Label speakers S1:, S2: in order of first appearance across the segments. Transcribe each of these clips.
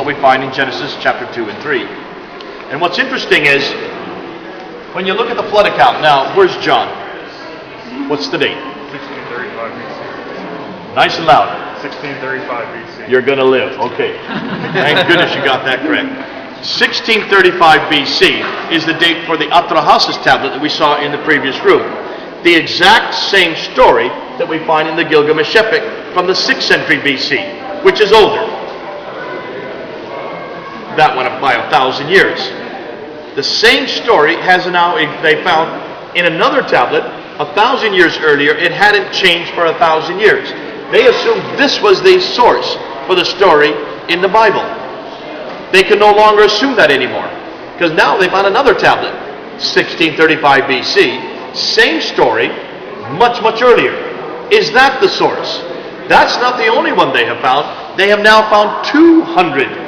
S1: what we find in Genesis chapter 2 and 3. And what's interesting is, when you look at the flood account, now, where's John? What's the date?
S2: 1635 BC.
S1: Nice and loud.
S2: 1635 BC.
S1: You're going to live. Okay. Thank goodness you got that correct. 1635 BC is the date for the Atrahasis tablet that we saw in the previous room. The exact same story that we find in the Gilgamesh epic from the 6th century BC, which is older. That went up by 1,000 years. The same story has now, they found in another tablet 1,000 years earlier. It hadn't changed for 1,000 years. They assumed this was the source for the story in the Bible. They can no longer assume that anymore, because now they found another tablet, 1635 BC, same story, much, much earlier. Is that the source? That's not the only one they have found. They have now found 200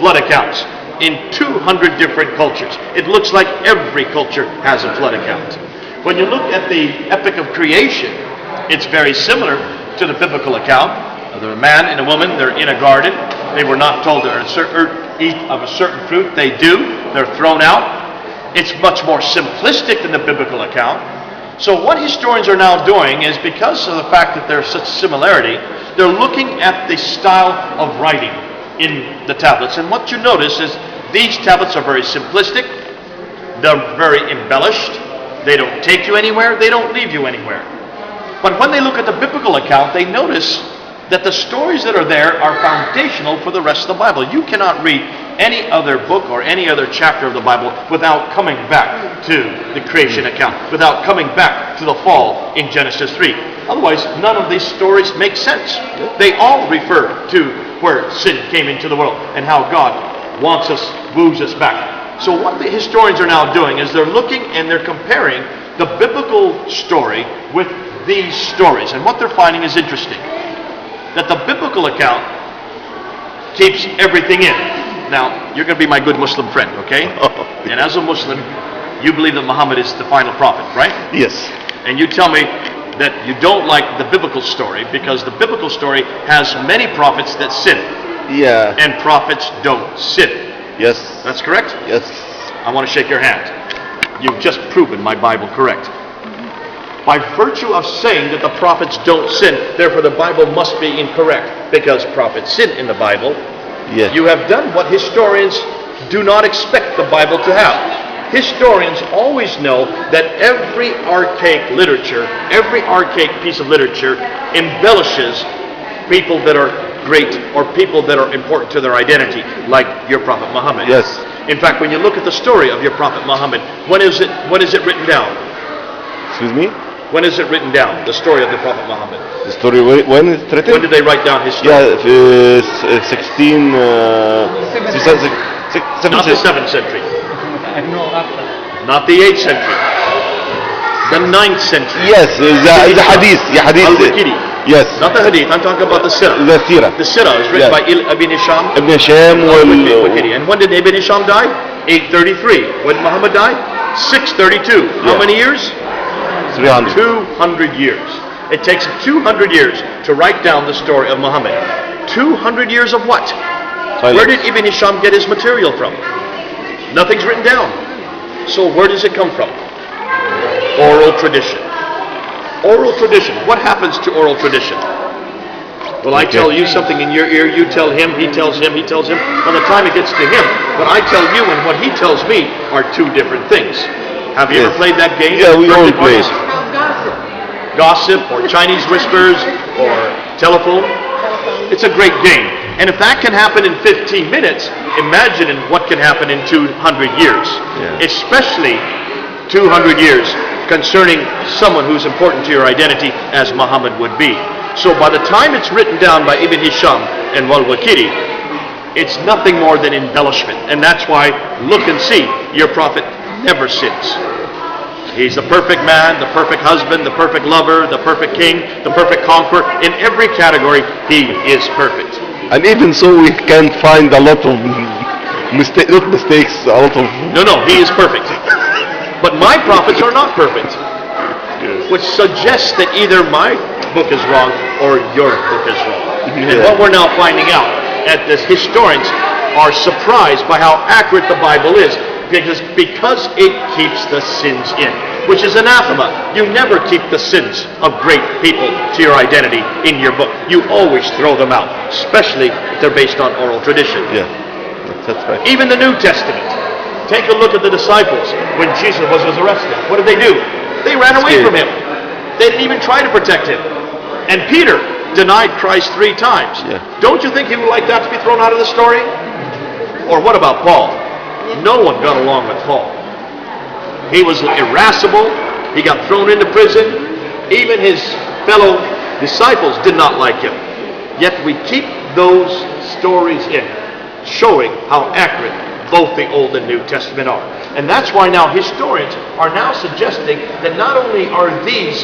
S1: flood accounts in 200 different cultures. It looks like every culture has a flood account. When you look at the epic of creation, it's very similar to the biblical account. There's a man and a woman, they're in a garden. They were not told to eat of a certain fruit. They do. They're thrown out. It's much more simplistic than the biblical account. So what historians are now doing is, because of the fact that there's such similarity, they're looking at the style of writing in the tablets. And what you notice is these tablets are very simplistic. They're very embellished. They don't take you anywhere. They don't leave you anywhere. But when they look at the biblical account, they notice that the stories that are there are foundational for the rest of the Bible. You cannot read any other book or any other chapter of the Bible without coming back to the creation account, without coming back to the fall in Genesis 3. Otherwise, none of these stories make sense. They all refer to where sin came into the world and how God wants us, woos us back. So what the historians are now doing is they're looking and they're comparing the biblical story with these stories. And what they're finding is interesting. That the biblical account keeps everything in. Now, you're going to be my good Muslim friend, okay? And as a Muslim, you believe that Muhammad is the final prophet, right?
S3: Yes.
S1: And you tell me that you don't like the biblical story because the biblical story has many prophets that sin.
S3: Yeah.
S1: And prophets don't sin.
S3: Yes.
S1: That's correct?
S3: Yes.
S1: I want to shake your hand. You've just proven my Bible correct. By virtue of saying that the prophets don't sin, therefore the Bible must be incorrect, because prophets sin in the Bible.
S3: Yes.
S1: You have done what historians do not expect the Bible to have. Historians always know that every archaic literature, every archaic piece of literature embellishes people that are great or people that are important to their identity, like your Prophet Muhammad.
S3: Yes.
S1: In fact, when you look at the story of your Prophet Muhammad, when is it written down?
S3: Excuse me?
S1: When is it written down, the story of the Prophet Muhammad?
S3: The story, when is it written?
S1: When did they write down his story?
S3: Yeah, 16...
S1: Not the 7th century.
S4: No, after.
S1: Not the 8th century. The 9th century.
S3: Yes, the hadith.
S1: Al-Waqidi.
S3: Yes.
S1: Not the hadith, I'm talking about the Sirah.
S3: The Sirah.
S1: The Sirah is written by Ibn Hisham.
S3: Ibn Hisham
S1: Al-Waqidi. And when did Ibn Hisham die? 833. When did Muhammad die? 632. How many years?
S3: 300.
S1: 200 years. It takes 200 years to write down the story of Muhammad. 200 years of what?
S3: Silence.
S1: Where did Ibn Hisham get his material from? Nothing's written down. So where does it come from? Oral tradition. Oral tradition. What happens to oral tradition? Well, I tell you something in your ear, you tell him, he tells him, he tells him. By the time it gets to him, what I tell you and what he tells me are two different things. Have you ever played that game?
S3: Yeah, we all play.
S1: Gossip or Chinese whispers or telephone. It's a great game. And if that can happen in 15 minutes, imagine what can happen in 200 years.
S3: Yeah.
S1: Especially 200 years concerning someone who's important to your identity, as Muhammad would be. So by the time it's written down by Ibn Hisham and Al-Waqidi, it's nothing more than embellishment. And that's why, look and see, your prophet never sins. He's the perfect man, the perfect husband, the perfect lover, the perfect king, the perfect conqueror. In every category, he is perfect.
S3: And even so, we can find a lot of mistakes, a lot of...
S1: No, he is perfect. But my prophets are not perfect. Which suggests that either my book is wrong or your book is wrong. And what we're now finding out, at the historians are surprised by how accurate the Bible is because it keeps the sins in, which is anathema. You never keep the sins of great people to your identity in your book. You always throw them out, especially if they're based on oral tradition.
S3: Yeah, that's right.
S1: Even the New Testament. Take a look at the disciples when Jesus was arrested. What did they do? They ran away
S3: Scared.
S1: from him. They didn't even try to protect him. And Peter denied Christ 3 times.
S3: Yeah.
S1: Don't you think he would like that to be thrown out of the story? Or what about Paul? No one got along with Paul. He was irascible. He got thrown into prison. Even his fellow disciples did not like him. Yet we keep those stories in, showing how accurate both the Old and New Testament are. And that's why now historians are now suggesting that not only are these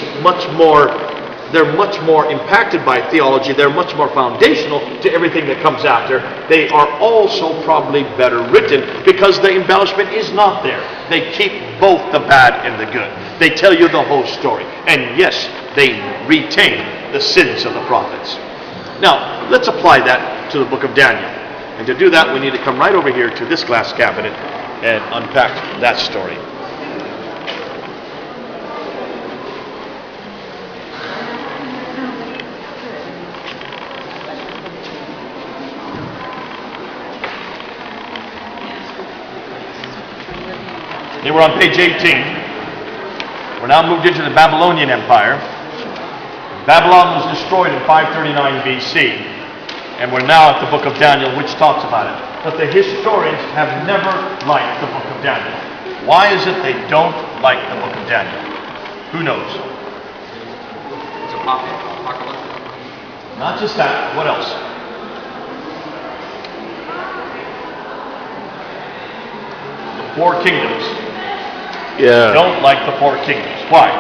S1: they're much more impacted by theology, they're much more foundational to everything that comes after, they are also probably better written because the embellishment is not there. They keep both the bad and the good. They tell you the whole story. And yes, they retain the sins of the prophets. Now, let's apply that to the book of Daniel. And to do that, we need to come right over here to this glass cabinet and unpack that story. They were on page 18. We're now moved into the Babylonian Empire. Babylon was destroyed in 539 BC. And we're now at the book of Daniel, which talks about it. But the historians have never liked the book of Daniel. Why is it they don't like the book of Daniel? Who knows?
S4: It's apocalyptic.
S1: Not just that, what else? The 4 kingdoms.
S3: Yeah.
S1: Don't like the 4 kingdoms. Why?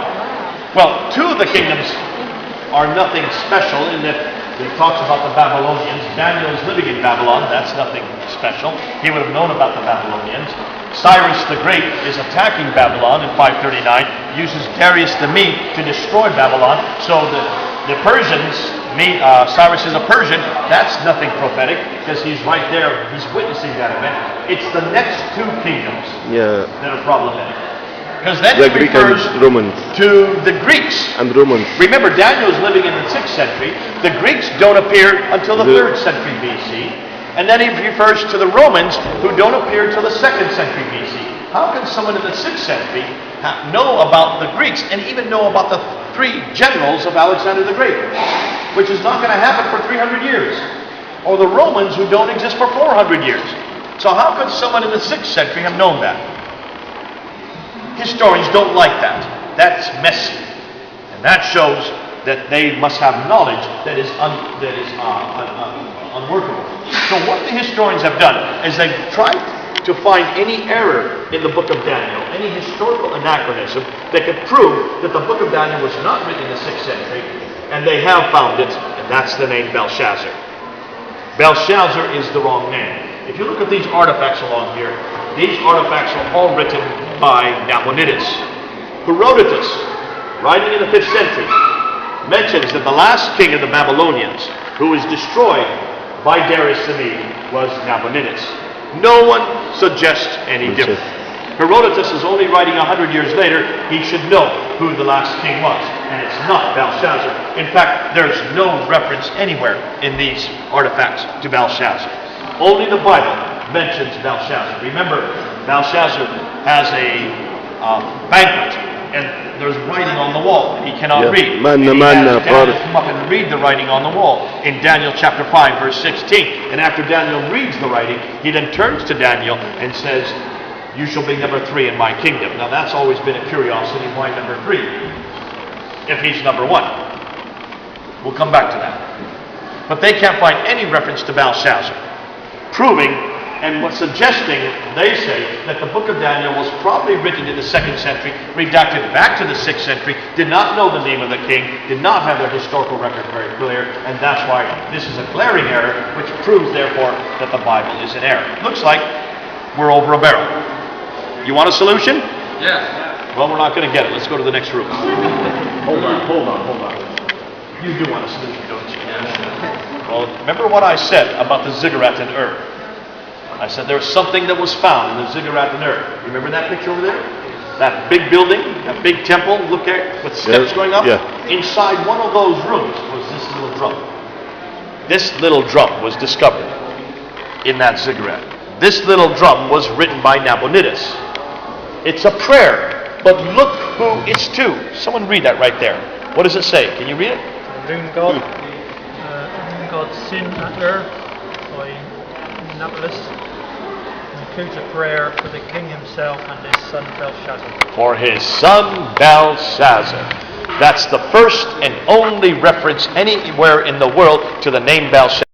S1: Well, 2 of the kingdoms are nothing special in that it talks about the Babylonians. Daniel is living in Babylon. That's nothing special. He would have known about the Babylonians. Cyrus the Great is attacking Babylon in 539, uses Darius the Mede to destroy Babylon. So the Persians, Cyrus is a Persian. That's nothing prophetic because he's right there. He's witnessing that event. It's the next 2 kingdoms
S3: Yeah.
S1: that are problematic. Because then
S3: The
S1: it
S3: Greek
S1: refers
S3: and Romans.
S1: to the Greeks.
S3: And Romans.
S1: Remember, Daniel is living in the 6th century. The Greeks don't appear until the
S3: The-
S1: 3rd century BC. And then he refers to the Romans, who don't appear until the 2nd century BC. How can someone in the 6th century know about the Greeks and even know about the 3 generals of Alexander the Great? Which is not going to happen for 300 years. Or the Romans, who don't exist for 400 years. So how could someone in the 6th century have known that? Historians don't like that. That's messy. And that shows that they must have knowledge that is unworkable. So what the historians have done is they've tried to find any error in the book of Daniel, any historical anachronism that could prove that the book of Daniel was not written in the 6th century, and they have found it, and that's the name Belshazzar. Belshazzar is the wrong name. If you look at these artifacts along here, these artifacts are all written by Nabonidus. Herodotus, writing in the 5th century, mentions that the last king of the Babylonians, who was destroyed by Darius the Mede, was Nabonidus. No one suggests any different. Herodotus is only writing 100 years later. He should know who the last king was, and it's not Belshazzar. In fact, there's no reference anywhere in these artifacts to Belshazzar. Only the Bible mentions Belshazzar. Remember, Belshazzar has a banquet, and there's writing on the wall that he cannot
S3: Yeah.
S1: read.
S3: Manna,
S1: And he has
S3: manna,
S1: Daniel
S3: part-
S1: come up and read the writing on the wall in Daniel chapter 5, verse 16. And after Daniel reads the writing, he then turns to Daniel and says, "You shall be number 3 in my kingdom." Now that's always been a curiosity. Why number 3? If he's number 1. We'll come back to that. But they can't find any reference to Belshazzar, proving and what's suggesting, they say, that the book of Daniel was probably written in the 2nd century, redacted back to the 6th century, did not know the name of the king, did not have their historical record very clear, and that's why this is a glaring error, which proves, therefore, that the Bible is in error. Looks like we're over a barrel. You want a solution?
S4: Yes.
S1: Well, we're not going to get it. Let's go to the next room. Hold on. You do want a solution, don't you?
S4: Yes.
S1: Well, remember what I said about the ziggurat and Ur. I said there was something that was found in the Ziggurat in Earth. Remember that picture over there? That big building, that big temple, look at with steps
S3: Yeah,
S1: going up?
S3: yeah.
S1: Inside one of those rooms was this little drum. This little drum was discovered in that ziggurat. This little drum was written by Nabonidus. It's a prayer, but look who it's to. Someone read that right there. What does it say? Can you read it?
S5: Rune God's sin at Earth by Nabonidus includes a prayer for the king himself and his son Belshazzar.
S1: For his son Belshazzar. That's the first and only reference anywhere in the world to the name Belshazzar.